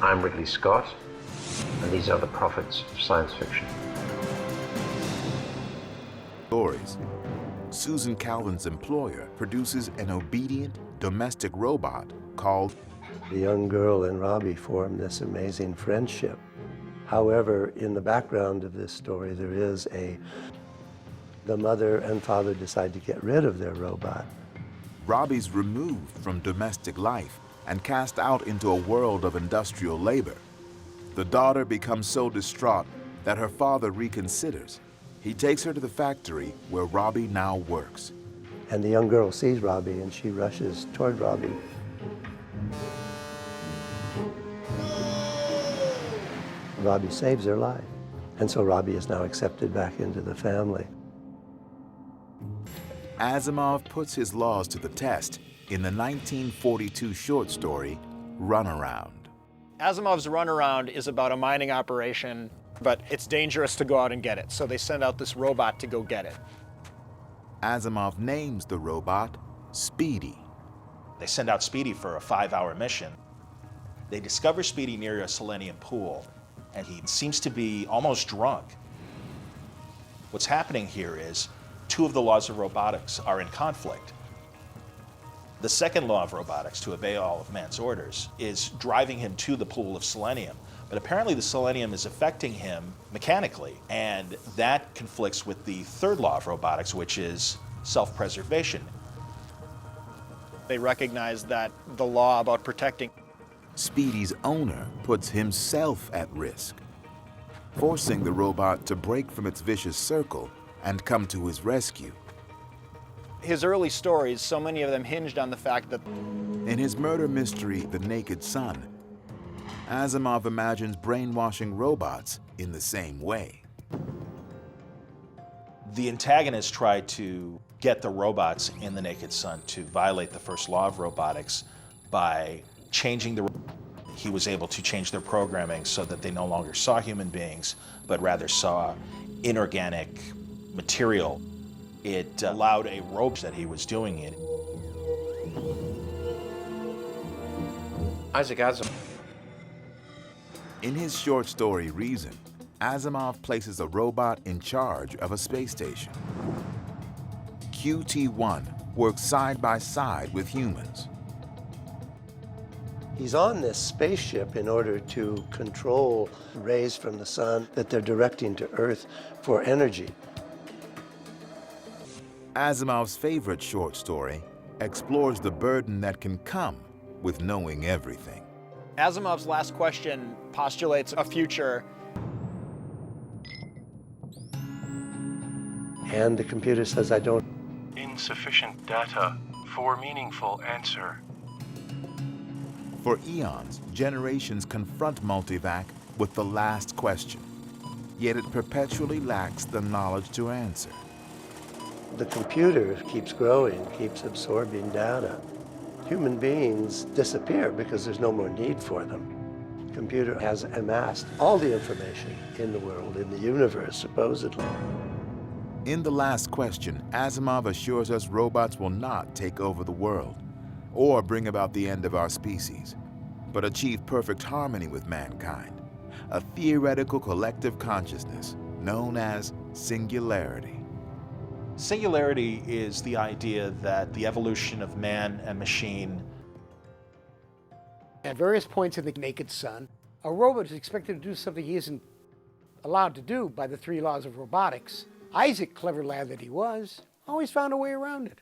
I'm Ridley Scott, and these are the prophets of science fiction. Stories. Susan Calvin's employer produces an obedient domestic robot called... The young girl and Robbie form this amazing friendship. However, in the background of this story, there is the mother and father decide to get rid of their robot. Robbie's removed from domestic life and cast out into a world of industrial labor. The daughter becomes so distraught that her father reconsiders. He takes her to the factory where Robbie now works. And the young girl sees Robbie and she rushes toward Robbie. Robbie saves her life. And so Robbie is now accepted back into the family. Asimov puts his laws to the test in the 1942 short story, Runaround. Asimov's Runaround is about a mining operation, but it's dangerous to go out and get it, so they send out this robot to go get it. Asimov names the robot Speedy. They send out Speedy for a 5-hour mission. They discover Speedy near a selenium pool, and he seems to be almost drunk. What's happening here is two of the laws of robotics are in conflict. The second law of robotics, to obey all of man's orders, is driving him to the pool of selenium. But apparently the selenium is affecting him mechanically, and that conflicts with the third law of robotics, which is self-preservation. They recognize that the law about protecting Speedy's owner puts himself at risk, forcing the robot to break from its vicious circle and come to his rescue. his early stories, so many of them hinged on the fact that in his murder mystery, The Naked Sun, Asimov imagines brainwashing robots in the same way. The antagonist tried to get the robots in The Naked Sun to violate the first law of robotics by changing the... He was able to change their programming so that they no longer saw human beings, but rather saw inorganic material. It allowed a robot that he was doing it. Isaac Asimov. In his short story, Reason, Asimov places a robot in charge of a space station. QT-1 works side by side with humans. He's on this spaceship in order to control rays from the sun that they're directing to Earth for energy. Asimov's favorite short story explores the burden that can come with knowing everything. Asimov's Last Question postulates a future. And the computer says, I don't... Insufficient data for meaningful answer. For eons, generations confront multivac with the last question, yet it perpetually lacks the knowledge to answer. The computer keeps growing, keeps absorbing data. Human beings disappear because there's no more need for them. The computer has amassed all the information in the world, in the universe, supposedly. In The Last Question, Asimov assures us robots will not take over the world or bring about the end of our species, but achieve perfect harmony with mankind, a theoretical collective consciousness known as singularity. Singularity is the idea that the evolution of man and machine. At various points in The Naked Sun, a robot is expected to do something he isn't allowed to do by the 3 laws of robotics. Isaac, clever lad that he was, always found a way around it.